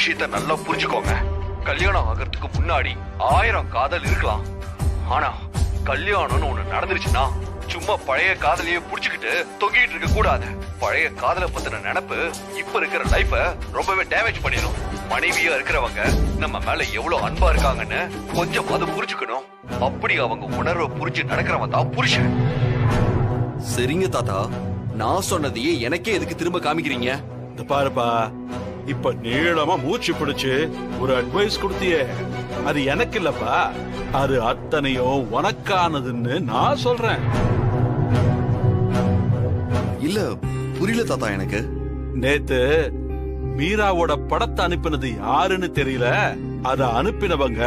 விஷயத்த நல்லா புரிஞ்சுக்கோங்க. கல்யாணம் ஆகிறதுக்கு முன்னாடி 1000 காதல் இருக்கலாம். ஆனா கல்யாணம்னு ஒண்ணு நடந்துருச்சுன்னா சும்மா பழைய காதலையே புடிச்சுக்கிட்டு தொங்கிட்டு இருக்க கூடாது. பழைய காதலை பத்தின நினைப்பு இப்ப இருக்கிற லைஃப ரொம்பவே டேமேஜ் பண்ணிடும். மனைவியா இருக்கிறவங்க நம்ம மேல எவ்வளவு அன்பா இருக்காங்கன்னு கொஞ்சம் அது புரிஞ்சுக்கணும். அப்படி அவங்க உணர்வை புரிஞ்சு நடக்கிறவன் தான் புருஷன். சரிங்க தாத்தா, நான் சொன்னதையே எனக்கே எதுக்கு திரும்ப காமிக்கிறீங்க? இந்த பாருப்பா, இப்ப நீளமா மூச்சு பிடிச்சு ஒரு அட்வைஸ் கொடுத்தியே, அது எனக்கு இல்லப்பா, அது அத்தனையும் உனக்கானதுன்னு நான் சொல்றேன். இல்ல புரியல தாத்தா எனக்கு. நேத்து மீராவோட படத்தை அனுப்பினது யாருன்னு தெரியல. அத அனுப்பினவங்க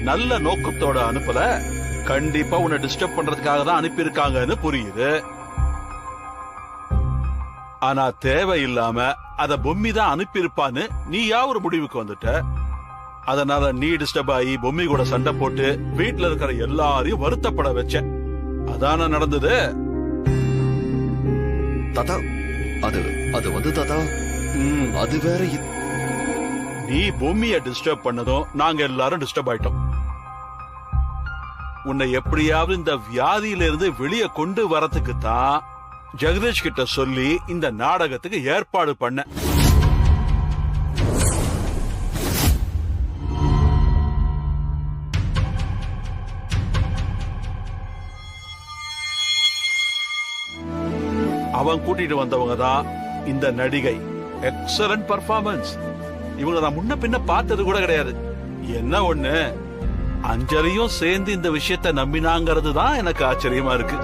நல்ல நோக்கத்தோட அனுப்பல, கண்டிப்பா உன்னை டிஸ்டர்ப் பண்றதுக்காக தான் அனுப்பியிருக்காங்கன்னு புரியுது. ஆனா தேவையில்லாம அத பொம்மி தான் அனுப்பியிருப்பான்னு நீயா ஒரு முடிவுக்கு வந்துட்ட. அதனால நீ டிஸ்டர்ப் ஆகி பொம்மி கூட சண்டை போட்டு வீட்டுல இருக்கிற எல்லாரையும் வருத்தப்பட வச்ச. அதான நடந்தது. தாத்தா அது வந்து தாத்தா, அது வேற. நீ பொம்மிய டிஸ்டர்ப் பண்ணதும் நாங்க எல்லாரும் டிஸ்டர்ப் ஆயிட்டோம். உன்னை எப்படியாவது இந்த வியாதியில இருந்து வெளியே கொண்டு வரதுக்கு தான் ஜெகதீஷ் கிட்ட சொல்லி இந்த நாடகத்துக்கு ஏற்பாடு பண்ண. அவன் கூட்டிட்டு வந்தவங்க தான் இந்த நடிகை. Excellent performance. இவங்க நான் முன்ன பின்ன பார்த்தது கூட கிடையாது. என்ன ஒண்ணு, அஞ்சலியும் சேர்ந்து இந்த விஷயத்தை நம்பினாங்கிறது தான் எனக்கு ஆச்சரியமா இருக்கு.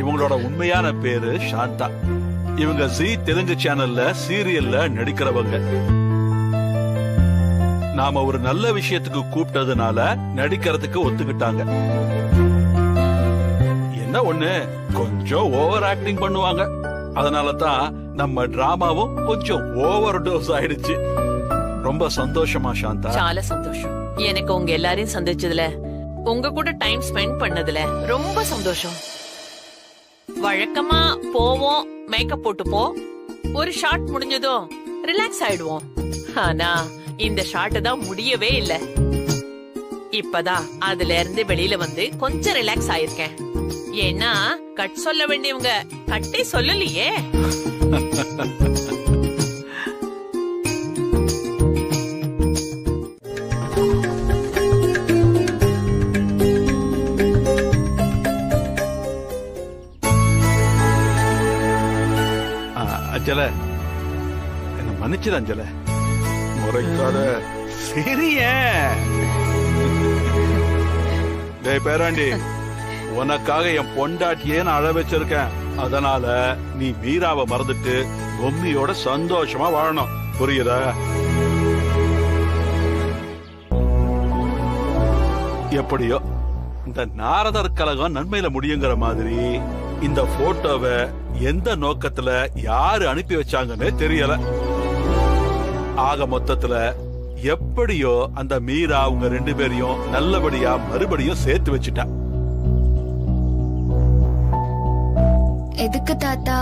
இவங்களோட உண்மையான பேரு சாந்தா. இவங்க ஜீ தெலுங்கு சேனல்ல சீரியல்ல நடிக்கிறவங்க. நாம ஒரு நல்ல விஷயத்துக்கு கூப்பிட்டதுனால நடிக்கிறதுக்கு ஒத்துக்கிட்டாங்க. என்ன ஒண்ணு, கொஞ்சம் ஓவர் ஆக்டிங் பண்ணுவாங்க. அதனால தான் நம்ம டிராமாவும் கொஞ்சம் ஓவர் டோஸ் ஆயிடுச்சு. ரொம்ப சந்தோஷமா சாந்தா? చాలా సంతోషం. எனக்கு உங்க எல்லாரையும் சந்திச்சதுல, உங்க கூட டைம் ஸ்பெண்ட் பண்ணதுல ரொம்ப சந்தோஷம். வழக்கமா போவோம், மேக்கப் போட்டுப்போ, ஒரு ஷாட் முடிஞ்சதும் ரிலாக்ஸ் ஆயிடுவோம். ஆனா இந்த ஷாட் தான் முடியவே இல்ல. இப்பதான் அதுல இருந்து வெளியில வந்து கொஞ்சம் ரிலாக்ஸ் ஆயிருக்கேன். ஏன்னா கட் சொல்ல வேண்டியவங்க கட்டே சொல்லலையே. அஞ்சல, என்ன மன்னிச்சிரு அஞ்சல. முறைக்காத சிறிய பேராண்டி, உனக்காக என் பொண்டாட்டியே நான் அழ வச்சிருக்கேன். அதனால நீ மீராவை மறந்துட்டு பொம்மியோட சந்தோஷமா வாழணும். புரியுதா? எப்படியோ இந்த நாரதர் கலகம் நன்மையில முடியுங்கிற மாதிரி இந்த போட்டோவை எந்த நோக்கத்துல யாரு அனுப்பி வச்சாங்கன்னு தெரியல. ஆக மொத்தத்துல எப்படியோ அந்த மீரா அவங்க 2 பேரையும் நல்லபடியா மறுபடியும் சேர்த்து வச்சுட்டா. எதுக்கு தாத்தா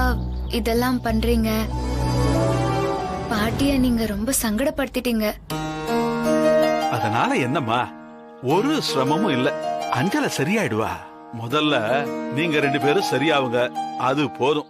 இதெல்லாம் பண்றீங்க? பாட்டிய நீங்க ரொம்ப சங்கடப்படுத்திட்டீங்க. அதனால என்னம்மா, ஒரு சிரமமும் இல்ல. அஞ்சல சரியாயிடுவா. முதல்ல நீங்க 2 பேரும் சரியாவுங்க, அது போதும்.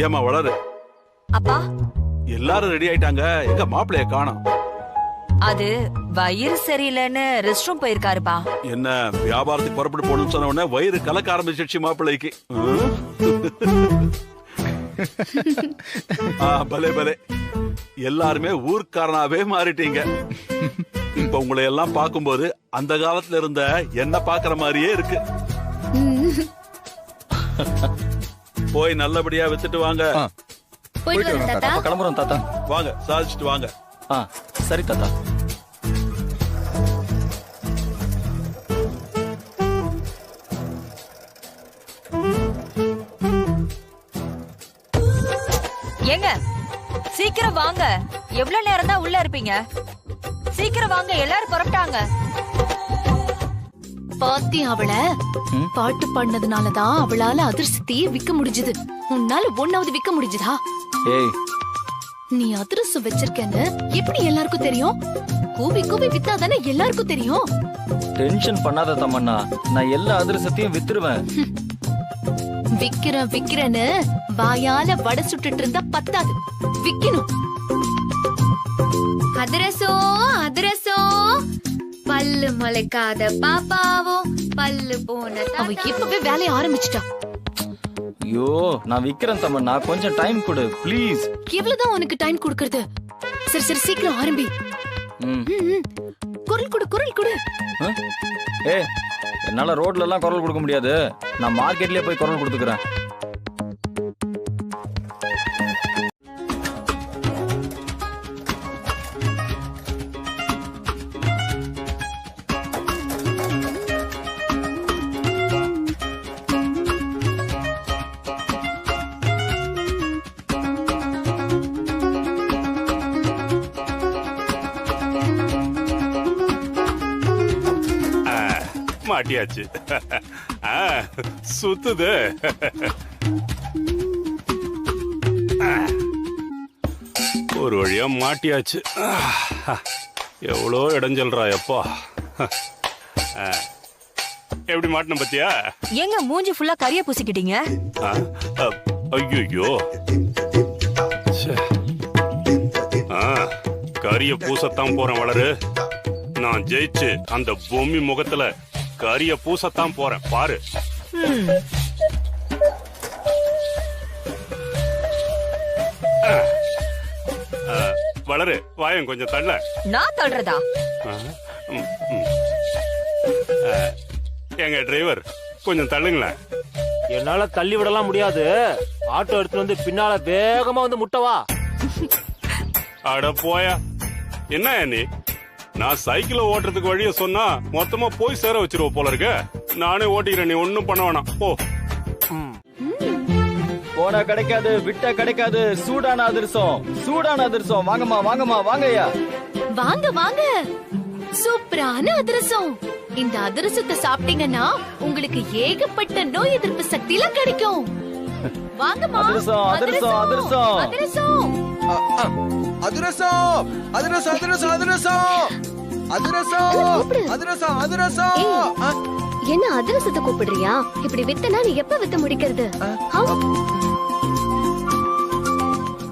ஏமா வளரு. அப்பா, எல்லாரும் ரெடி ஆயிட்டாங்க, எங்க மாப்பிளைய காணோம்? அது வயிறு சரியில்லைன்னு ரெஸ்ட் ரூம் போயிருக்காருப்பா. என்ன வியாபாரத்துக்கு புறப்பட்டு போகணும்னு சொன்ன உடனே வயிறு கலக்க ஆரம்பிச்சிருச்சு மாப்பிள்ளைக்கு. பலே பலே. எல்லாருமே ஊர்க்காரனாவே மாறிட்டீங்க. இப்ப உங்களை எல்லாம் பார்க்கும்போது அந்த காலத்துல இருந்த என்ன பாக்குற மாதிரியே இருக்கு. போய் நல்லபடியா வித்துட்டு வாங்க. போயிட்டு வரேன் தாத்தா. கிளம்புறோம் தாத்தா. வாங்க, சாதிச்சுட்டு வாங்க. சரி தாத்தா. ஏங்க சீக்கிரம் வாங்க. எவ்வளவு நேரம் தான் உள்ள இருப்பீங்க? சீக்கிரம் வாங்க, எல்லாரும் புறப்பட்டாங்க. பாத்தி அவள பாட்டு பாடினதுனாலதான் அவளால அதிர்ஷ்டத்தையே விக்க முடிஞ்சது. உன்னால ஒன்னாவது விக்க முடிஞ்சதா? ஏய், நீ அதிர்ஷ்டம் வச்சிருக்கேன்னு எப்படி எல்லாருக்கும் தெரியும்? கூவி கூவி வித்தாதானே எல்லாருக்கும் தெரியும். டென்ஷன் பண்ணாத தமன்னா, நான் எல்லா அதிரசத்தையும் வித்துருவேன். விக்கிறேன்னு வாயால வடை சுட்டுட்டு இருந்தா பத்தாது, விக்கணும். அதிரசம் பல்லு முளைக்காத பாப்பாவோ பல்லு போன அவ இப்பவே வேலைய ஆரம்பிச்சிட்டா. ஐயோ, நான் விக்கிறேன் தமன்னா, கொஞ்சம் டைம் கொடு ப்ளீஸ். எவ்வளவுதான் உனக்கு டைம் கொடுக்கறது? சரி சரி சீக்கிரம் ஆரம்பி. குரல் கொடு. ஏ, என்னால ரோட்ல எல்லாம் குரல் கொடுக்க முடியாது. நான் மார்க்கெட்லயே போய் குரல் கொடுத்துக்கிறேன். மாட்டியாச்சு. சுத்துது. ஒரு வழியா மாட்டியாச்சு. எவ்வளோ இடைஞ்சல்றா எப்பா. எப்படி மாட்டின பத்தியா? ஏங்க மூஞ்சி ஃபுல்லா கரிய பூசிக்கிட்டீங்க? ஐயோ, கரிய பூசத்தான் போறேன் வளரு. நான் ஜெயிச்சு அந்த பொம்மி முகத்துல கரிய பூசத்தான் போறேன் பாரு. வளரு, வாயம் கொஞ்சம் தள்ள. நான் தள்ளுறதா? எங்க டிரைவர் கொஞ்சம் தள்ளுங்களேன். என்னால தள்ளி விடலாம் முடியாது. ஆட்டோ எடுத்து வந்து பின்னால வேகமா வந்து முட்டவா. அட போயா, என்ன நீ? நான் சைக்கிள ஓட்டுறதுக்கு வழிய சொன்னா மொத்தமா போய் சேர வச்சிருவ போல இருக்க. நானே ஓட்டிக்கிறேன், நீ ஒன்னும் பண்ண வேணாம் போ. போனா கிடைக்காது, விட்டா கிடைக்காது. சூடான அதிரசம். வாங்கம்மா வாங்கய்யா. வாங்க. சூப்பரான அதிரசம். இந்த அதிரசத்தை சாப்பிட்டீங்கன்னா உங்களுக்கு ஏகப்பட்ட நோய் எதிர்ப்பு சக்தி எல்லாம் கிடைக்கும். வாங்கம்மா. என்ன அதிரசத்தை கூப்பிடுறியா? இப்படி வித்தனா நீ எப்ப வித்த முடிக்கிறது?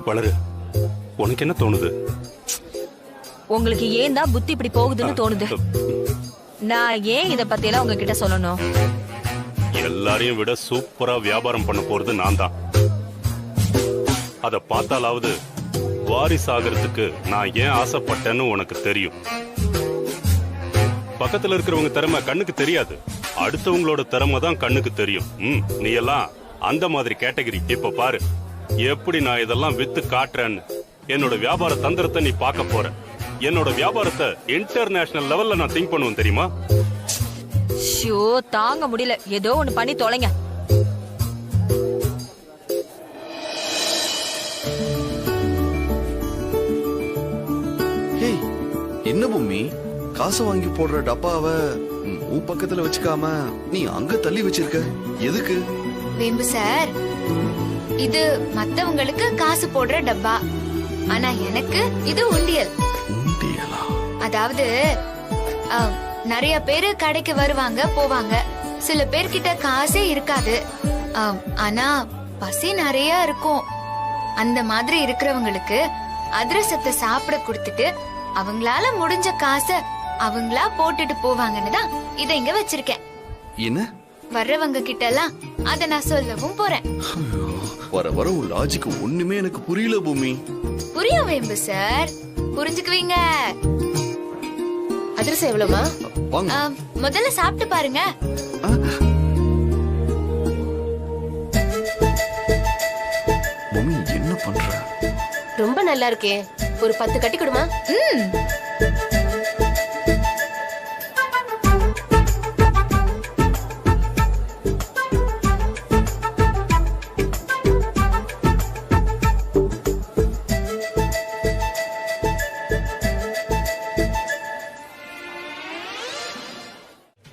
வளரு, உனக்கு என்ன தோணுது? உங்களுக்கு ஏன் தான் புத்தி இப்படி போகுதுன்னு தோணுது? நான் ஏன் இத பத்தி எல்லாம் உங்ககிட்ட சொல்லணும்? எல்லாரையும் விட சூப்பரா வியாபாரம் பண்ண போறது நான் தான். அத பார்த்தாலாவது வாரிசு ஆகிறதுக்கு நான் ஏன் ஆசைப்பட்டேன்னு உனக்கு தெரியும். பக்கத்துல இருக்கிறவங்க திறமை கண்ணுக்கு தெரியாது, அடுத்தவங்களோட திறமை தான் கண்ணுக்கு தெரியும். நீ எல்லாம் அந்த மாதிரி கேட்டகரி. இப்ப பாரு எப்படி நான் இதெல்லாம் வித்து காட்டுறேன்னு. என்னோட வியாபார தந்திரத்தை நீ பார்க்க போற. என்னோட வியாபாரத்தை இன்டர்நேஷனல் லெவல்ல நான் திங்க் பண்ணுவேன் தெரியுமா? ஷோ, தாங்க முடியல. ஏதோ ஒண்ணு பண்ணி தொலைங்க. என்ன பூமி, காசு வாங்கி போடுற டப்பாவை உன் பக்கத்துல வச்சுக்காம நீ அங்க தள்ளி வச்சிருக்க, எதுக்கு? வேம்பு சார், இது மத்தவங்களுக்கு காசு போடுற டப்பா, ஆனா எனக்கு இது உண்டியல். அதாவது நிறைய பேரு கடைக்கு வருவாங்க போவாங்க. சில பேர்கிட்ட காசே இருக்காது, ஆனா பசி நிறைய இருக்கும். அந்த மாதிரி இருக்கிறவங்களுக்கு அதிரசத்தை சாப்பிட கொடுத்துட்டு அவங்களால முடிஞ்ச காசை அவங்களா போட்டுட்டு போவாங்கன்னு தான் இதை இங்க வச்சிருக்கேன். என்ன? வர்றவங்க கிட்ட எல்லாம் அத நான் சொல்லவும் போறேன். வர வர உன் லாஜிக் ஒண்ணுமே எனக்கு புரியல பூமி. புரியும் வேம்பு சார், புரிஞ்சுக்குவீங்க. அதிரசம் எவ்வளவுமா? வாங்க. முதல்ல சாப்பிட்டு பாருங்க. பூமி என்ன பண்ற? ரொம்ப நல்லா இருக்கே, ஒரு 10 கட்டி கொடுமா.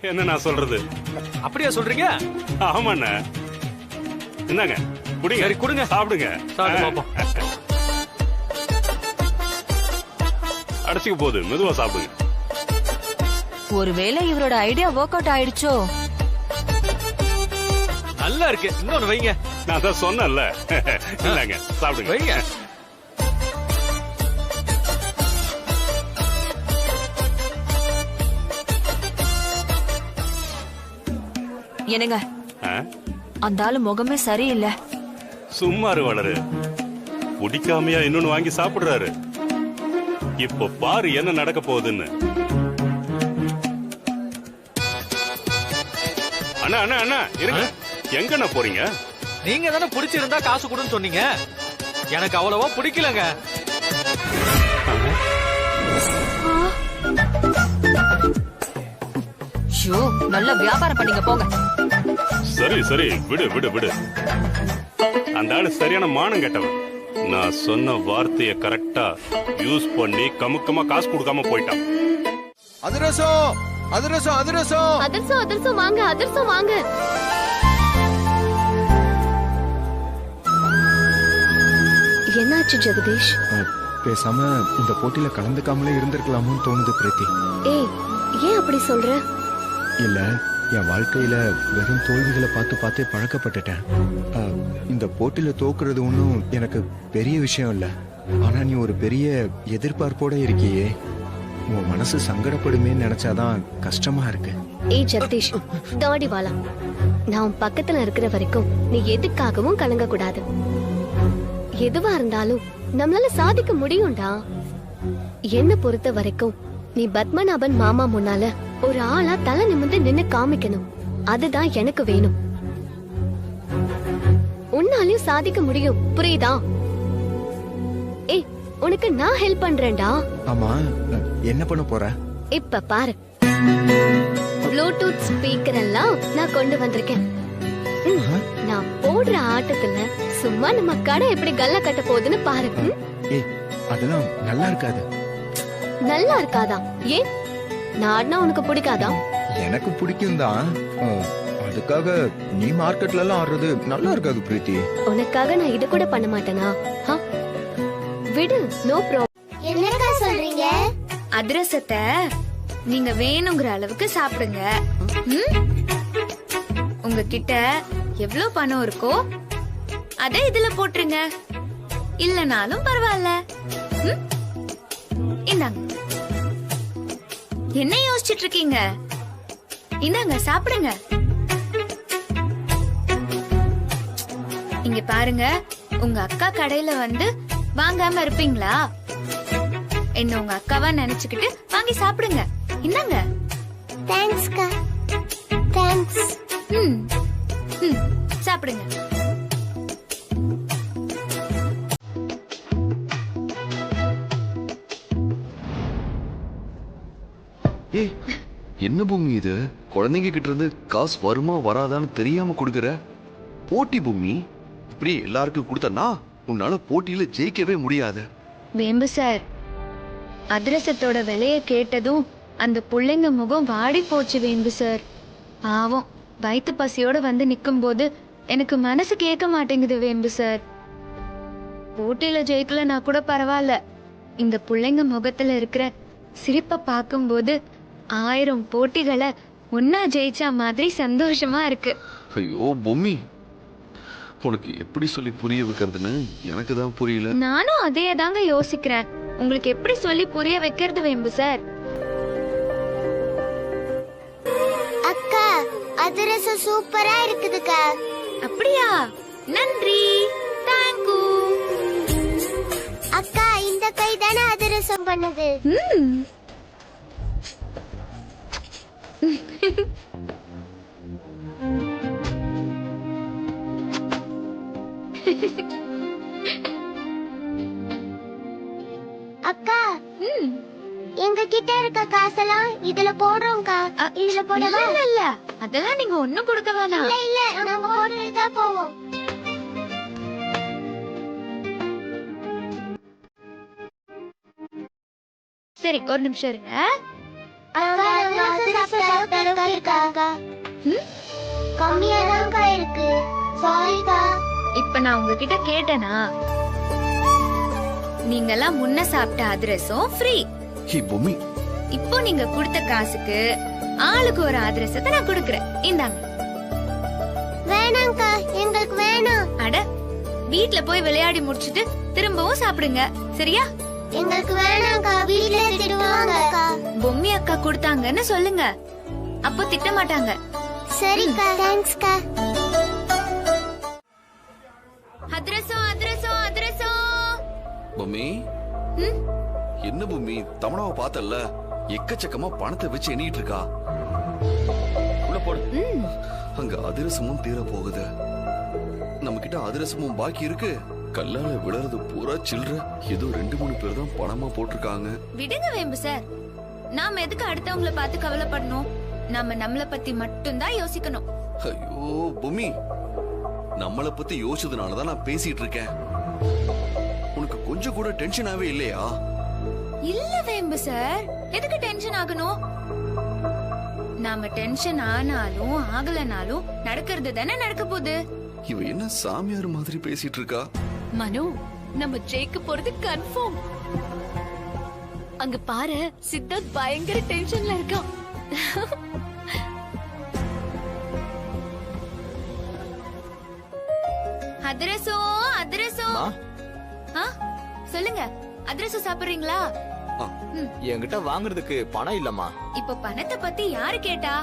என்ன நான் சொல்றது? அப்படியா சொல்றீங்க? ஆமாண்ண. என்னங்க குடிங்க. சரி கொடுங்க, சாப்பிடுங்க. சாப்பிட்டு பாப்போம். அடைச்சிக்க போகுது, மெதுவா சாப்பிடுங்க. ஒருவேளை இவரோட ஐடியா ஒர்க் அவுட் ஆயிடுச்சோ? நல்லா இருக்கு, இன்னொன்னு வைங்க. நான் தான் சொன்னேன்ல. இல்லங்க சாப்பிடுங்க. வைங்க. என்னங்க, ஆ? அந்த ஆளு முகமே சரியில்லை. சும்மா இரு வளரு. பிடிக்காமையா இன்னொன்னு வாங்கி சாப்பிடுறாரு. இப்ப பாரு என்ன நடக்க போகுதுன்னு. அண்ணா அண்ணா அண்ணா இருங்க. எங்கண்ணா போறீங்க? நீங்க தானே பிடிச்சிருந்தா காசு கொடுன்னு சொன்னீங்க. எனக்கு அவ்வளவா பிடிக்கலங்க. ஷோ, நல்ல வியாபாரம் பண்ணீங்க போங்க. சரி சரி விடு விடு விடு. அந்த ஆளு சரியான மானம் கெட்டவன். நான் சொன்ன வார்த்தைய கரெக்டா யூஸ் பண்ணி கமுக்கமா காசு கொடுக்காம போயிட்டான். அதிரசம் அதிரசம் அதிரசம் அதிரசம் அதிரசம் வாங்க, அதிரசம் வாங்க. என்னாச்சு ஜெகதீஷ்? பேசாம இந்த போட்டியில கலந்துக்காமலே இருந்திருக்கலாமோன்னு தோணுது பிரீத்தி. ஏய், ஏன் அப்படி சொல்ற? இல்ல, என் வாழ்க்கையில வெறும் தோல்விகளை பார்த்து பார்த்தே பழக்கப்பட்டுட்டேன். இந்த போட்டியில தோக்குறது ஒன்றும் எனக்கு பெரிய விஷயம் இல்ல. ஆனா நீ ஒரு பெரிய எதிர்பார்ப்போட இருக்கியே, உன் மனசு சங்கடப்படுமே நினைச்சாதான் கஷ்டமா இருக்கு. ஏய் ஜெகதீஷ், தாடி வாளா, நான் உன் பக்கத்துல இருக்கிற வரைக்கும் நீ எதுக்காகவும் கலங்க கூடாது. எதுவா இருந்தாலும் நம்மளால சாதிக்க முடியும்டா. என்ன பொறுத்த வரைக்கும் நீ பத்மநாபன் மாமா முன்னால ஒரு ஆளா தலை நிமிர்ந்து நின்னு காமிக்கணும். அதுதான் எனக்கு வேணும். உன்னாலையும் சாதிக்க முடியும், புரியுதா? ஏய், உனக்கு நான் ஹெல்ப் பண்றேன்டா. ஆமா, என்ன பண்ண போற? இப்ப பாரு, ப்ளூடூத் ஸ்பீக்கர் எல்லாம் நான் கொண்டு வந்திருக்கேன். நான் போடுற ஆட்டத்துல சும்மா நம்ம கடை எப்படி கல்ல கட்ட போகுதுன்னு பாரு. ஏய், அதெல்லாம் நல்லா இருக்காது. நல்லா இருக்காதா? ஏன், நாடுனா உனக்கு பிடிக்காதா? எனக்கு பிடிக்கும் தான். அதுக்காக நீ மார்க்கெட்ல எல்லாம் ஆடுறது நல்லா இருக்காது பிரீத்தி. உனக்காக நான் இது கூட பண்ண மாட்டேனா? விடு, நோ ப்ராப்ளம். என்னக்கா சொல்றீங்க? அதிரசத்தை நீங்க வேணுங்கிற அளவுக்கு சாப்பிடுங்க. உங்ககிட்ட எவ்வளவு பணம் இருக்கோ அதை இதுல போட்டுருங்க. இல்லனாலும் பரவாயில்ல. இந்தாங்க. என்ன யோசிச்சுட்டு இருக்கீங்க? இந்தாங்க, சாப்பிடுங்க. இங்க பாருங்க, உங்க அக்கா கடையில வந்து வாங்காம இருப்பீங்களா? என்ன உங்க அக்காவா நினைச்சுக்கிட்டு வாங்கி சாப்பிடுங்க. இந்தாங்க. தேங்க்ஸ்க்கா. தேங்க்ஸ். சாப்பிடுங்க. ஏய், என்ன பூமி இது? குழந்தைங்க கிட்ட இருந்து காசு வருமா வராதான்னு தெரியாம கொடுக்கற போட்டி பூமி. இப்படி எல்லாருக்கும் கொடுத்தனா உன்னால போட்டியில ஜெயிக்கவே முடியாது. வேம்பு சார், அதிரசத்தோட விலைய கேட்டதும் அந்த புள்ளைங்க முகம் வாடி போச்சு வேம்பு சார். பாவம், வயிற்று பசியோட வந்து நிக்கும் போது எனக்கு மனசு கேட்க மாட்டேங்குது வேம்பு சார். போட்டியில ஜெயிக்கலனா கூட பரவாயில்ல, இந்த புள்ளைங்க முகத்துல இருக்கிற சிரிப்பை பார்க்கும்போது 1000 போட்டிகளை ஒன்னா ஜெயிச்சா மாதிரி சந்தோஷமா இருக்கு. ஐயோ பூமி, உனக்கு எப்படி சொல்லி புரிய வைக்கிறதுன்னு எனக்கு தான் புரியல. நானும் அதே தாங்க யோசிக்கிறேன். உங்களுக்கு எப்படி சொல்லி புரிய வைக்கிறது வேம்பு சார்? அக்கா, அதிரசம் சூப்பரா இருக்குதுக்கா. அப்படியா? நன்றி. தானே அதிரசம் பண்ணது. அக்கா, எங்க கிட்ட இருக்க காசெல்லாம் இதுல போடுறோம்க்கா. இதுல போடவா? இல்ல அதெல்லாம் நீங்க ஒண்ணும் கொடுக்க வேணாம். இல்ல இல்ல, நாங்க போட்டுதான் போவோம். சரி ஒரு நிமிஷம் இருங்க. அக்கா, நாங்க அதிரசம் சாப்பிட்டதுக்கா இருக்காக்கா. கம்மியாதான்க்கா இருக்கு. சாரிக்கா. இப்ப நான் உங்ககிட்ட கேட்டேனா, நீங்கெல்லாம் முன்ன சாப்பிட்ட அதிரசம் ஃப்ரீ. ஹே பொம்மி, இப்போ நீங்க கொடுத்த காசுக்கு ஆளுக்கு ஒரு அதிரசத்தை நான் கொடுக்கறேன். இந்தாங்க. வேணாம்க்கா, எங்களுக்கு வேணாம். அட, வீட்ல போய் விளையாடி முடிச்சிட்டு திரும்பவும் சாப்பிடுங்க, சரியா? எங்களுக்கு வேணாம்க்கா, வீட்ல திட்டுவாங்கக்கா. பொம்மி அக்கா கொடுத்தாங்கன்னு சொல்லுங்க, அப்போ திட்ட மாட்டாங்க. சரிக்கா, தேங்க்ஸ்க்கா. அதிரசம் அதிரசம் அதிரசம். பொம்மி, என்ன பொம்மி, தமனாவை பார்த்தல்ல, எக்கச்சக்கமா பணத்தை வச்சு எண்ணிட்டு இருக்கா. உள்ள போடு. அங்க அதிரசமும் தீர போகுது. நம்ம கிட்ட அதிரசமும் பாக்கி இருக்கு. கல்லால விழுறது பூரா சில்லற. ஏதோ 2-3 பேர் தான் பணமா போட்டிருக்காங்க. விடுங்க வேம்பு சார், நாம எதுக்கு அடுத்தவங்கள பார்த்து கவலைப்படணும்? நாம நம்மள பத்தி மட்டும் தான் யோசிக்கணும். ஐயோ பொம்மி, நம்மள பத்தி யோசிச்சதுனாலதான் நான் பேசிட்டு இருக்கேன். உனக்கு கொஞ்சம் கூட டென்ஷனாவே இல்லையா? இல்ல வேம்பு சார், எதுக்கு டென்ஷன் ஆகணும்? நாம டென்ஷன் ஆனாலும் ஆகலனாலும் நடக்கிறது தானே நடக்க போகுது. இவ என்ன சாமியார் மாதிரி பேசிட்டு இருக்கா? மனு, நம்ம ஜெயிக்க போறது கன்ஃபார்ம். அங்க பாரு, சித்தார்த் பயங்கர டென்ஷன்ல இருக்கான். அதிரசம் அதிரசம். சொல்லுங்க, அதிரசம் சாப்பிடுறீங்களா? என்கிட்ட வாங்குறதுக்கு பணம் இல்லம்மா. இப்ப பணத்தை பத்தி யாரு கேட்டா?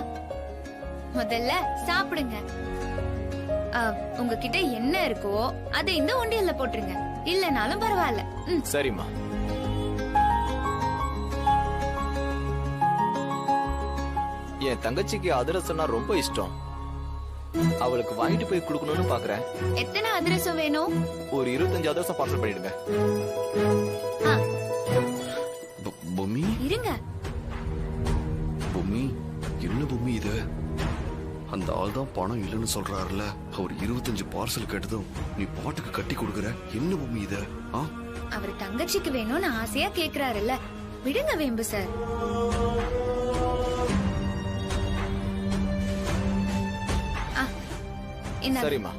முதல்ல சாப்பிடுங்க. உங்ககிட்ட என்ன இருக்கோ அதை இந்த உண்டியல்ல போட்டுருங்க, இல்லனாலும் பரவாயில்ல. சரிம்மா. என் தங்கச்சிக்கு அதிரசம்னா ரொம்ப இஷ்டம். அவளுக்கு வாங்கிட்டு போய் கொடுக்கணும்னு பாக்குறேன். எத்தனை அதிரசம் வேணும்? ஒரு 25 அதிரசம் பார்சல் பண்ணிடுங்க. பொம்மி இருங்க. பொம்மி, என்ன பொம்மி இது? அந்த ஆள் தான் பணம் இல்லைன்னு சொல்றாருல, அவர் 25 பார்சல் கேட்டதும் நீ பாட்டுக்கு கட்டி கொடுக்கற. என்ன பொம்மி இது? அவர் தங்கச்சிக்கு வேணும்னு ஆசையா கேக்குறாருல்ல, விடுங்க வேம்பு சார். சரிம்மா,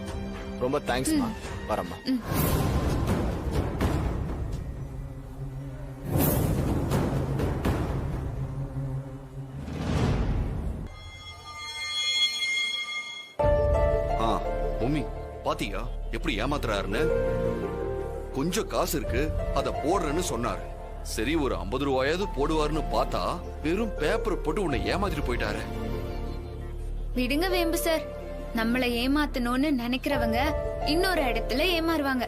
ரொம்ப தேங்க்ஸ்மா. வரம்மா. பொம்மி, பாத்தியா எப்படி ஏமாத்துறாருன்னு? கொஞ்சம் காசு இருக்கு, அத போடுறேன்னு சொன்னாரு. சரி, ஒரு 50 ரூபாயாவது போடுவாருன்னு பார்த்தா வெறும் பேப்பர் போட்டு உன்னை ஏமாத்திட்டு போயிட்டாரு. விடுங்க வேம்பு சார், நம்மள ஏமாத்தணும்னு நினைக்கிறவங்க இன்னொரு இடத்துல ஏமாறுவாங்க.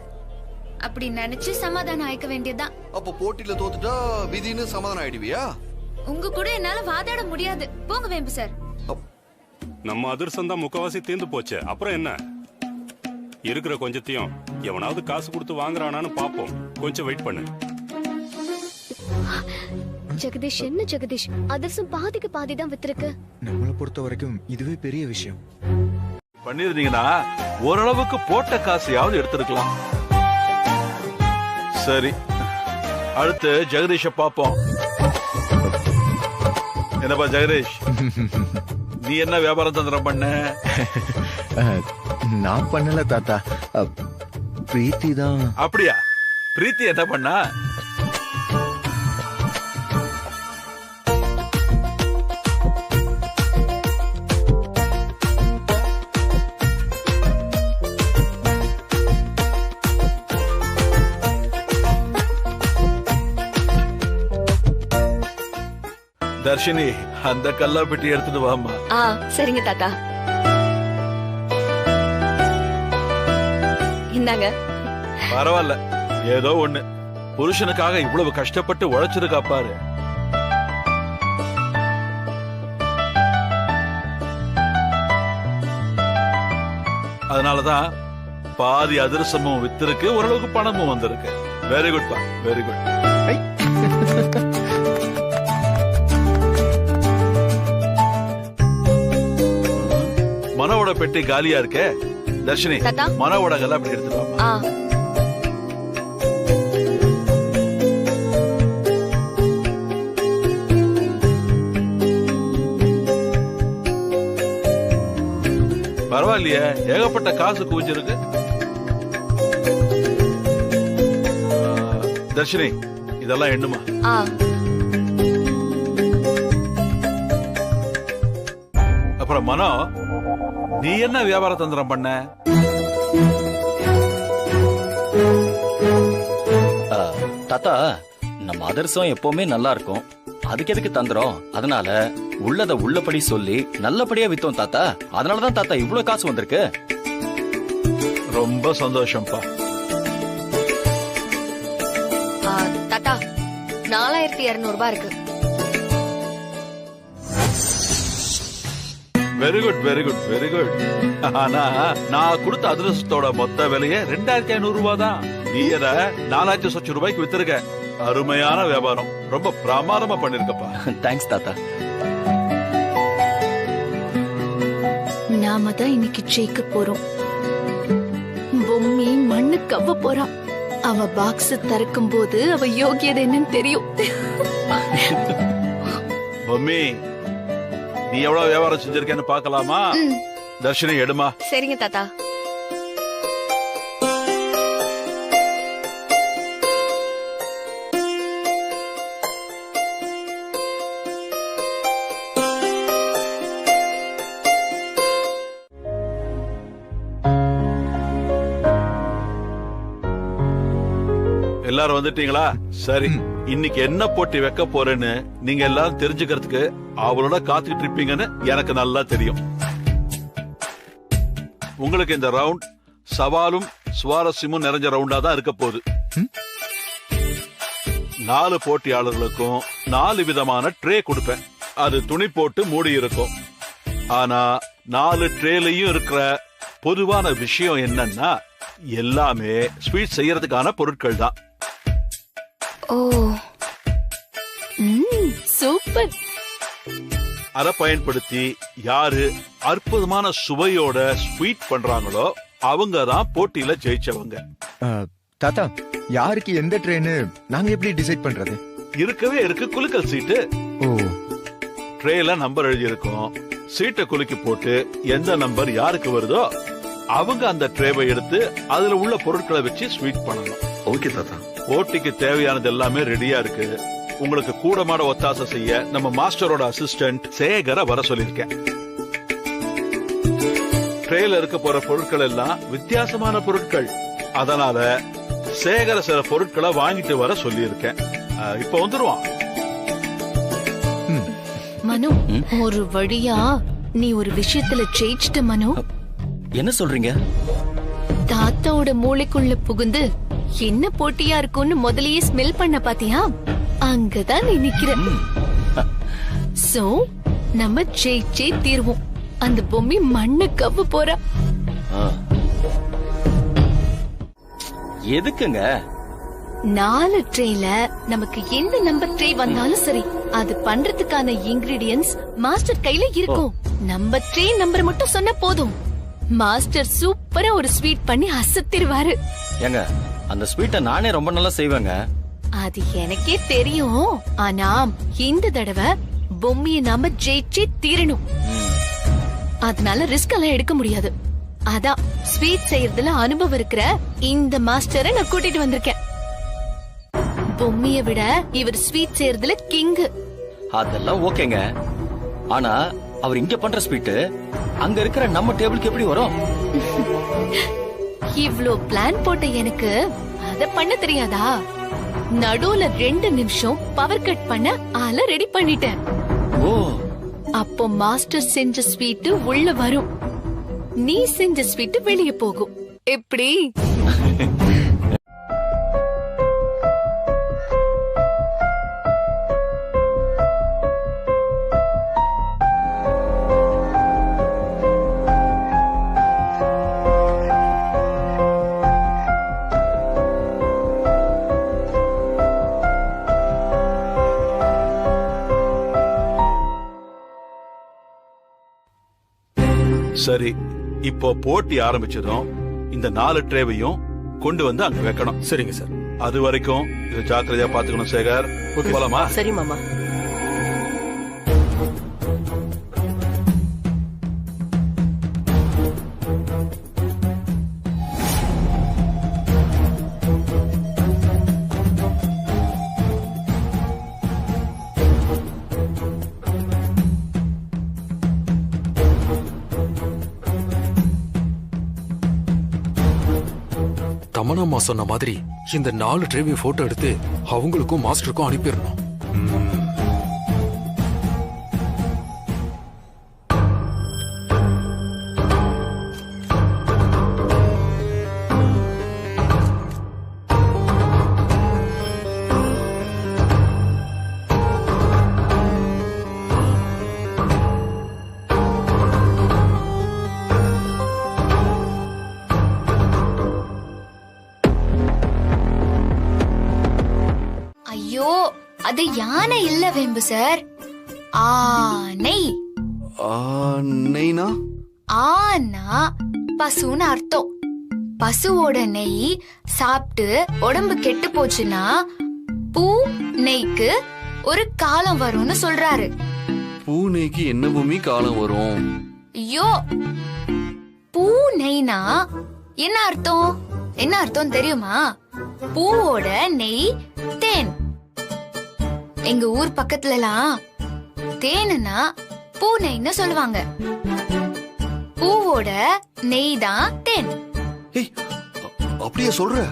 அப்படி நினைச்சு சமாதானம் ஆயிக்க வேண்டியதுதான். அப்ப போட்டியில தோத்துட்டா விதின்னு சமாதானம் ஆயிடுவியா? உங்க கூட என்னால வாதாட முடியாது. போங்க வேம்பு சார். நம்ம அதிர்ஷ்டம் தான் முக்கவாசி தீர்ந்து போச்சு. அப்புறம் என்ன? இருக்கிற கொஞ்சத்தையும் எவனாவது காசு கொடுத்து வாங்குறானான்னு பாப்போம். கொஞ்சம் வெயிட் பண்ணு. ஜெகதீஷ், என்ன ஜெகதீஷ், அதிரசம் பாதிக்கு பாதி தான் வித்திருக்கு. நம்மளை பொறுத்த வரைக்கும் இதுவே பெரிய விஷயம். பண்ணிருந்தீங்கன்னா ஓரளவுக்கு போட்ட காசையாவது எடுத்திருக்கலாம். சரி, அடுத்து ஜெகதீஷ பாப்போம். என்னப்பா ஜெகதீஷ், நீ என்ன வியாபாரம் தந்திரம் பண்ண? நான் பண்ணல தாத்தா, பிரீத்தி தான். அப்படியா? பிரீத்தி என்ன பண்ணா? தர்ஷினி, அந்த கல்லா பெட்டி எடுத்துட்டு வாமா. சரிங்க தாத்தா. இந்தாங்க. பரவாயில்ல, ஏதோ ஒண்ணு. புருஷனுக்காக இவ்வளவு கஷ்டப்பட்டு உழைச்சிருக்கா பாரு. அதனாலதான் பாதி அதிரசமும் வித்திருக்கு, ஓரளவுக்கு பணமும் வந்திருக்கு. வெரி குட் பா, வெரி குட். மனோட பெட்டி காலியா இருக்கே தர்ஷினி, மனோட கல்ல அப்படி எடுத்துட்டு வாமா. பரவாயில்லையே, ஏகப்பட்ட காசு குவிஞ்சிருக்கு. தர்ஷினி, இதெல்லாம் எண்ணுமா? அப்புறம் மனோ, நீ என்ன வியாபார தந்திரம் பண்ண? தாத்தா, நம்ம அதிரசம் எப்பவுமே நல்லா இருக்கும், அதுக்கு எதுக்கு தந்திரம்? அதனால உள்ளத உள்ளபடி சொல்லி நல்லபடியா வித்தோம் தாத்தா. அதனாலதான் தாத்தா இவ்வளவு காசு வந்திருக்கு. ரொம்ப சந்தோஷம்ப்பா. தாத்தா 4200 ரூபாய் இருக்கு. Very good, very good, very good. ஆனா நான் கொடுத்த அதிரசத்தோட மொத்த விலையே 2500 ரூபாய் தான். நீ 4 லட்சம் ரூபாய்க்கு வித்திருக்க. அருமையான வியாபாரம், ரொம்ப பிரமாதமா பண்ணிருக்கப்பா. தேங்க்ஸ் தாத்தா. நாம தான் இன்னைக்கு ஜெயிக்க போறோம். பொம்மி மண்ணு கவ்வ போறா. அவ பாக்ஸ் திறக்கும் போது அவ யோகியது என்னன்னு தெரியும். பொம்மி, நீ எவ்வளவு வியாபாரம் செஞ்சிருக்கேன்னு பாக்கலாமா? தர்ஷினி எடுமா. சரிங்க தாத்தா. எல்லாரும் வந்துட்டீங்களா? சரி, இன்னைக்கு என்ன போட்டி வைக்க போறேன்னு நீங்க எல்லாரும் தெரிஞ்சுக்கிறதுக்கு அவளோட காத்துக்கிட்டு இருப்பீங்கன்னு எனக்கு நல்லா தெரியும். உங்களுக்கு இந்த ரவுண்ட் சவாலும் சுவாரஸ்யமும் நிறைஞ்ச ரவுண்டா தான் இருக்க போகுது. 4 போட்டியாளர்களுக்கும் 4 விதமான ட்ரே கொடுப்பேன். அது துணி போட்டு மூடி இருக்கும். ஆனா 4 ட்ரேலையும் இருக்கிற பொதுவான விஷயம் என்னன்னா, எல்லாமே ஸ்வீட் செய்யறதுக்கான பொருட்கள் தான். ஓ, சூப்பர். அதை பயன்படுத்தி யாரு அற்புதமான சுவையோட ஸ்வீட் பண்றாங்களோ அவங்க தான் போட்டியில ஜெயிச்சவங்க. தாத்தா, யாருக்கு எந்த ட்ரெயின் நாங்க எப்படி டிசைட் பண்றது? இருக்கவே இருக்கு குலுக்கல் சீட்டு. ஓ, ட்ரேல நம்பர் எழுதி இருக்கும். சீட்டை குலுக்கி போட்டு எந்த நம்பர் யாருக்கு வருதோ அவங்க அந்த ட்ரேவை எடுத்து அதுல உள்ள பொருட்களை வச்சு ஸ்வீட் பண்ணணும். ஓகே தாத்தா. போட்டிக்கு தேவையானது எல்லாமே ரெடியா இருக்கு. உங்களுக்கு கூட மாட ஒத்தாசை செய்ய நம்ம மாஸ்டரோட அசிஸ்டன்ட் சேகர வர சொல்லிருக்கேன். ட்ரேல இருக்க போற பொருட்கள் எல்லாம் வித்தியாசமான பொருட்கள். அதனால சேகர சில பொருட்களை வாங்கிட்டு வர சொல்லியிருக்கேன். இப்ப வந்துருவான். மனு, ஒரு வழியா நீ ஒரு விஷயத்துல ஜெயிச்சிட்ட மனு. என்ன சொல்றீங்க? தாத்தாவோட மூளைக்குள்ள புகுந்து என்ன போட்டியா இருக்கும்னு முதல்லயே ஸ்மெல் பண்ண பாத்தியா? அங்கதான் நீ நிக்கிற. சோ நம்ம ஜெயிச்சே தீர்வோம். அந்த பொம்மி மண்ணு கவ்வு போறா. எதுக்குங்க? 4 ட்ரேல நமக்கு எந்த நம்பர் ட்ரே வந்தாலும் சரி, அது பண்றதுக்கான இன்கிரிடியன்ஸ் மாஸ்டர் கையில இருக்கும். நம்ம ட்ரே நம்பர் மட்டும் சொன்ன போதும், மாஸ்டர் சூப்பரா ஒரு ஸ்வீட் பண்ணி அசத்திடுவாரு. ஏங்க, அந்த ஸ்வீட்டை நானே ரொம்ப நல்லா செய்வேங்க. அது எனக்கே தெரியும். ஆனா இந்த தடவை பொம்மியை நாம ஜெயிச்சே தீரணும். அதனால ரிஸ்க் எல்லாம் எடுக்க முடியாது. அதான் ஸ்வீட் செய்யறதுல அனுபவம் இருக்கிற இந்த மாஸ்டரை நான் கூட்டிட்டு வந்திருக்கேன். பொம்மியை விட இவர் ஸ்வீட் செய்யறதுல கிங். அதெல்லாம் ஓகேங்க. ஆனா அவர் இங்க பண்ற ஸ்வீட் அங்க இருக்கிற நம்ம டேபிளுக்கு எப்படி வரும்? இவ்ளோ பிளான் போட்ட எனக்கு அத பண்ண தெரியாதா? நடுவுல 2 நிமிஷம் பவர் கட் பண்ண ஆள ரெடி பண்ணிட்டேன். ஓ, அப்போ மாஸ்டர் செஞ்ச ஸ்வீட் உள்ள வரும், நீ செஞ்ச ஸ்வீட் வெளியே போகும். எப்படி? சரி, இப்போ போட்டி ஆரம்பிச்சதும் இந்த 4 ட்ரேவையும் கொண்டு வந்து அங்க வைக்கணும். சரிங்க சார். அது வரைக்கும் இதை ஜாக்கிரதையா பாத்துக்கணும் சேகர். போலாமா? சரி மாமா. தமனம்மா சொன்ன மாதிரி இந்த 4 ட்ரேவை போட்டோ எடுத்து அவங்களுக்கும் மாஸ்டருக்கும் அனுப்பிடணும். ஐயோ, அது யானை இல்ல வேம்பு சார், ஆனை. நெய்னா? ஆனா பசுன்னு அர்த்தம். பசுவோட நெய் சாப்பிட்டு உடம்பு கெட்டு போச்சுன்னா பூ நெய்க்கு ஒரு காலம் வரும்னு சொல்றாரு. பூனைக்கு என்ன பூமி காலம் வரும்? ஐயோ, பூ நெய்னா என்ன அர்த்தம்? என்ன அர்த்தம் தெரியுமா? பூவோட நெய் தேன். எங்க ஊர் பக்கத்துல எல்லாம் தேனுனா பூனைன்னு சொல்லுவாங்க. பூவோட நெய் தான் தேன். அப்படியே சொல்ற?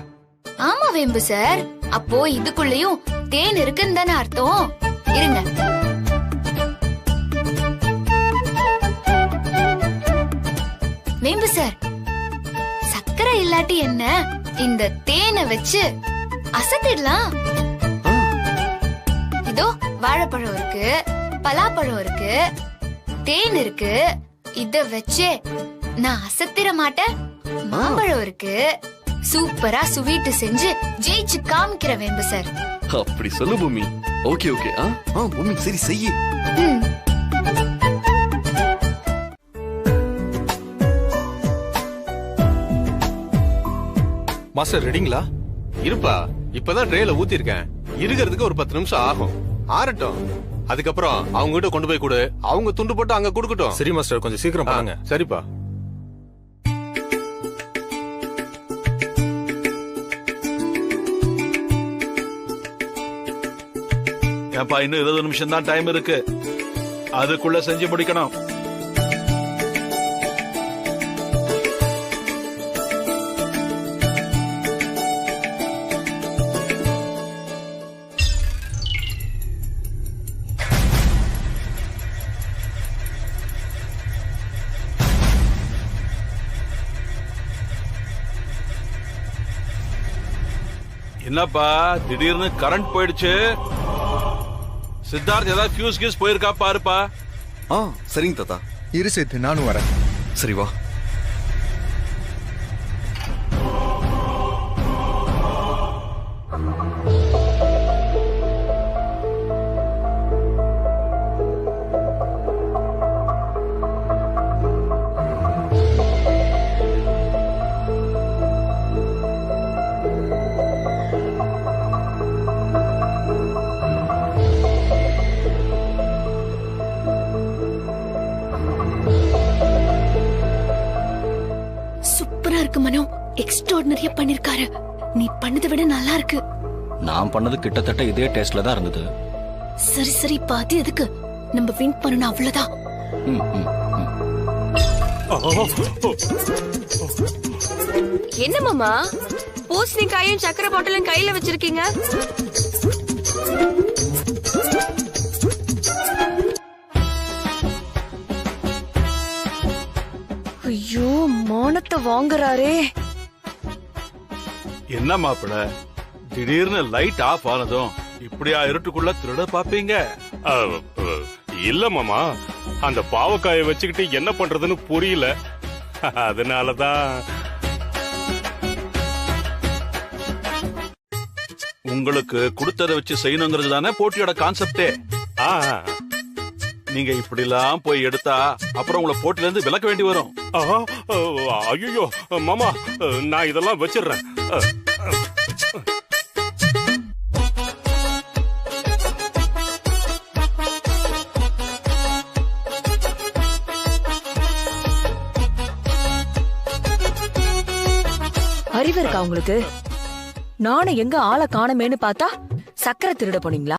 ஆமா வேம்பு சார். அப்போ இதுக்குள்ளயும் தேன் இருக்குன்னு தானே அர்த்தம். இருங்க, வேம்பு சார், சக்கரை இல்லாட்டி என்ன, இந்த தேனை வச்சு அசத்திடலாம். இதோ வாழைப்பழம் இருக்கு, பலாப்பழம் இருக்கு, தேன் இருக்கு. இத வச்சே நான் அசத்திர மாட்டேன். மாம்பழம் இருக்கு. சூப்பரா ஸ்வீட் செஞ்சு ஜெயிச்சு காமிக்கிற வேம்பு சார். அப்படி சொல்லு பூமி. Okay okay. பூமி சரி செய்யி. மாஸ்டர் ரெடிங்களா? இருப்பா, இப்பதான் ட்ரேல ஊத்தி இருக்கேன். இருக்கிறதுக்கு ஒரு 10 நிமிஷம் ஆகும். ஆறட்டும். அதுக்கப்புறம் அவங்க கிட்ட கொண்டு போய் கொடு. அவங்க துண்டு போட்டு அங்க கொடுக்கட்டும். சரி மாஸ்டர், கொஞ்சம் சீக்கிரம் பண்ணுங்க. சரிப்பா. ஏப்பா, இன்னும் 20 நிமிஷம் தான் டைம் இருக்கு. அதுக்குள்ள செஞ்சு முடிக்கணும். என்னப்பா திடீர்னு கரண்ட் போயிடுச்சு? சித்தார்த் ஏதாவது ஃபியூஸ் கீஸ் போயிருக்கா பாருப்பா. சரிங்க தாத்தா. இரு சித்து, நானும் வரேன். சரி வா. மனோ எக்ஸ்ட்ராடினரியா பண்ணிருக்காரு. நீ பண்ணதை விட நல்லா இருக்கு. நான் பண்ணது கிட்டத்தட்ட இதே டேஸ்ட்ல தான் இருந்தது. சரி சரி, பாதி எதுக்கு, நம்ம வின் பண்ணணும் அவ்வளவுதான். என்ன மாமா, பூசணிக்காயும் சக்கரை பாட்டிலும் கையில வச்சிருக்கீங்க? ஐயோ, மானத்தை வாங்குறாரே. என்ன மாப்பிள, திடீர்னு லைட் ஆஃப் ஆனதும் இப்படியா இருட்டுக்குள்ள திருட பாப்பீங்க? இல்ல மாமா, அந்த பாவக்காயை வச்சுக்கிட்டு என்ன பண்றதுன்னு புரியல. அதனாலதான். உங்களுக்கு கொடுத்ததை வச்சு செய்யணுங்கிறது தானே போட்டியோட கான்செப்டே. நீங்க இப்படி எல்லாம் போய் எடுத்தா அப்புறம் உங்களை போட்டில இருந்து விலக்க வேண்டி வரும். ஐயோ மாமா, நான் இதெல்லாம் வச்சிடுறேன். அறிவு இருக்கா உங்களுக்கு? நானும் எங்க ஆளை காணமேன்னு பார்த்தா சக்கரை திருட போனீங்களா?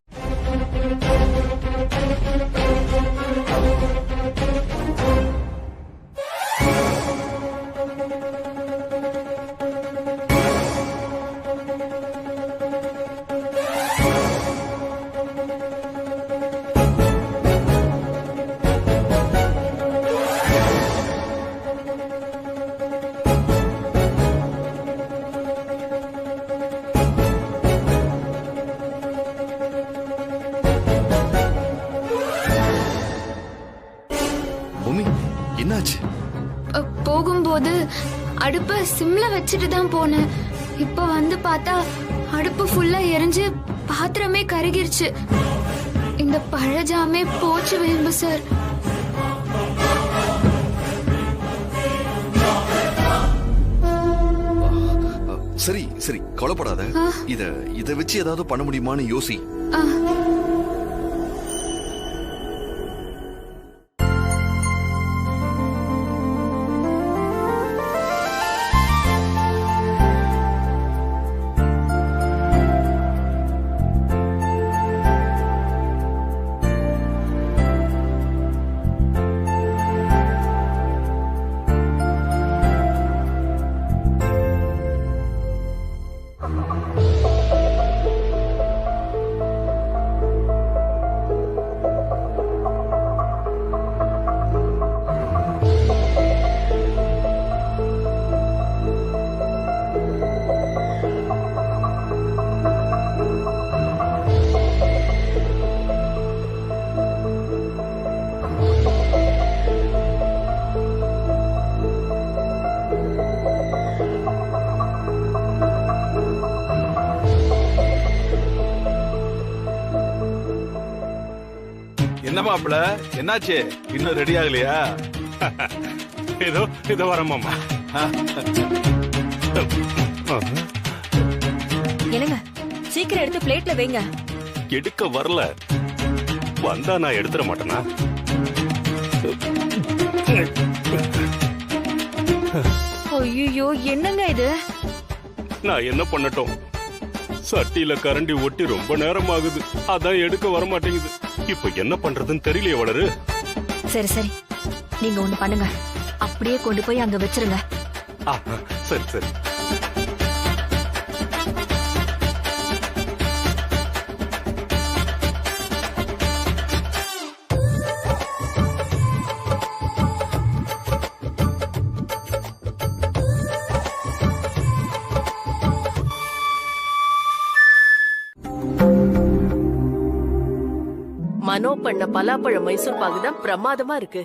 பூமி என்னாச்சு? போகும்போது அடுப்ப சிம்ல வச்சுட்டு தான் போனேன். இப்ப வந்து பார்த்தா அடுப்பு ஃபுல்லா எரிஞ்சு பாத்திரமே கருகிருச்சு. இந்த பழஜாமே போச்சு வேம்பு சார். சரி சரி, கவலைப்படாத. இத வச்சு ஏதாவது பண்ண முடியுமான்னு யோசி. என்ன மாப்பிள, என்னாச்சு? இன்னும் ரெடி ஆகலையா? இதோ வரேன் மாமா. என்னங்க, சீக்கிரம் எடுத்து பிளேட்ல வைங்க. எடுக்க வரல, வந்தா நான் எடுத்துட மாட்டேனா? ஐயோ, என்னங்க இது? நான் என்ன பண்ணட்டும்? சட்டியில கரண்டி ஒட்டி ரொம்ப நேரம் ஆகுது, அதான் எடுக்க வர மாட்டேங்குது. இப்ப என்ன பண்றதுன்னு தெரியலையே வளரு. சரி சரி, நீங்க ஒண்ணு பண்ணுங்க, அப்படியே கொண்டு போய் அங்க வச்சிருங்க. சரி சரி. மனோ பண்ண பலாப்பழ மைசூர் பாகு தான் பிரமாதமா இருக்கு.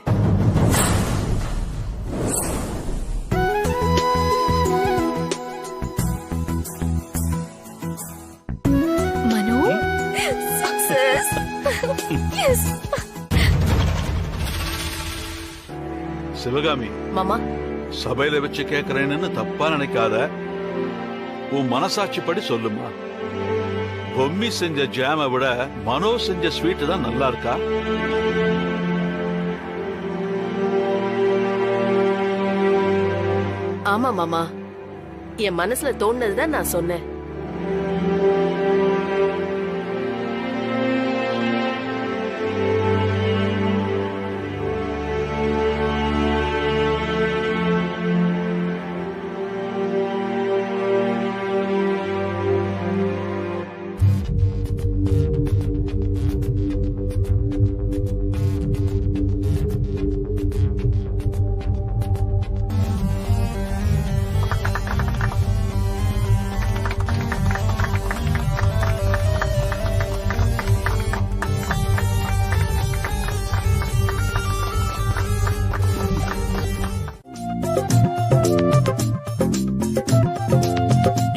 மனோ, சிவகாமி மாமா, சபையில வச்சு கேக்குறேன்னு தப்பா நினைக்காத. உன் மனசாட்சிப்படி சொல்லுமா, பொம்மி செஞ்ச ஜாம விட மனோ செஞ்ச ஸ்வீட் தான் நல்லா இருக்கா? ஆமா மாமா, என் மனசுல தோணுனதுதான் நான் சொன்னேன்.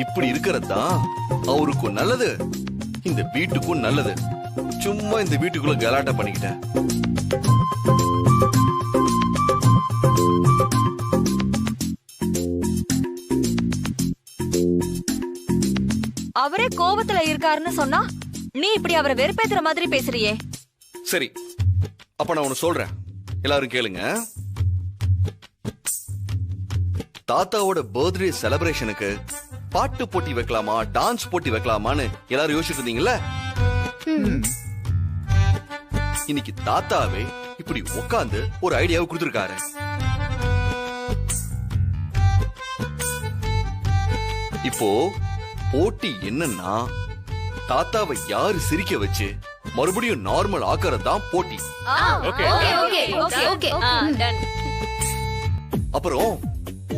இப்படி இருக்கிறதா அவருக்கும் நல்லது, இந்த வீட்டுக்கும் நல்லது. சும்மா இந்த வீட்டுக்குள்ள கலாட்டா பண்ணிக்கிட்டேன். அவரே கோபத்துல இருக்காருன்னு சொன்னா நீ இப்படி அவரை வெறுப்பேத்துற மாதிரி பேசுறியே. சரி, அப்ப நான் ஒண்ணு சொல்றேன், எல்லாரும் கேளுங்க. தாத்தாவோட பர்த்டே செலிப்ரேஷனுக்கு பாட்டு போட்டி வைக்கலாமா, டான்ஸ் போட்டி வைக்கலாமான்னு எல்லாரும் யோசிச்சுட்டு இருந்தீங்கல்ல? இன்னைக்கு தாத்தாவே இப்படி உட்கார்ந்து ஒரு ஐடியாவை கொடுத்திருக்காரு. இப்போ போட்டி என்னன்னா, தாத்தாவை யாரு சிரிக்க வச்சு மறுபடியும் நார்மல் ஆக்கறதுதான் போட்டி. அப்புறம்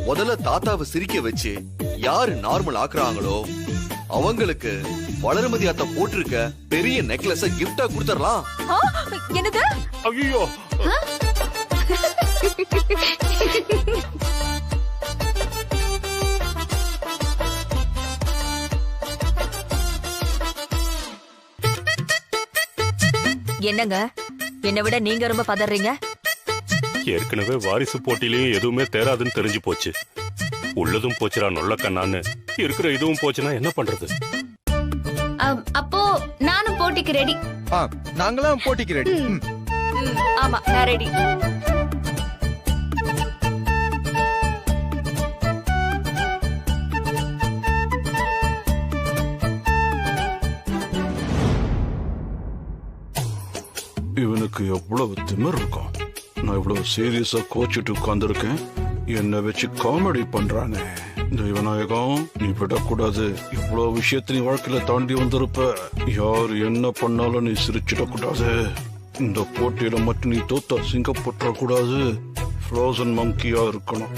முதல்ல தாத்தாவை சிரிக்க வச்சு யாரு நார்மல் ஆக்குறாங்களோ அவங்களுக்கு வளர்மதி அத்தை போட்டிருக்க பெரிய நெக்லஸ கிஃப்டா கொடுத்துடலாம். என்னது? ஐயோ, என்னங்க, என்னை விட நீங்க ரொம்ப பதறீங்க. ஏற்கனவே வாரிசு போட்டியிலயும் எதுவுமே தேராதுன்னு தெரிஞ்சு போச்சு. உள்ளதும் போச்சுடா நொல்ல கண்ணான்னு. இருக்கிற இதுவும் போச்சுன்னா என்ன பண்றது? அப்போ நானும் போட்டிக்கு ரெடி. நாங்களாம் போட்டிக்கு ரெடி. ஆமா, நான் ரெடி. இவனுக்கு எவ்வளவு திமிர் இருக்கும். நான் இவ்வளவு சீரியஸா கோச்சிட்டு உட்கார்ந்துருக்கேன், என்ன வச்சு காமெடி பண்றானே. தெய்வநாயகம், நீ விடக்கூடாது. இவ்வளவு விஷயத்தை நீ வாழ்க்கையில தாண்டி வந்திருப்ப. யார் என்ன பண்ணாலும் நீ சிரிச்சிடக்கூடாது. இந்த போட்டியில மட்டும் நீ தோத்தா சிங்கப்பட்டுற கூடாது. ஃப்ரோசன் மங்கியா இருக்கணும்.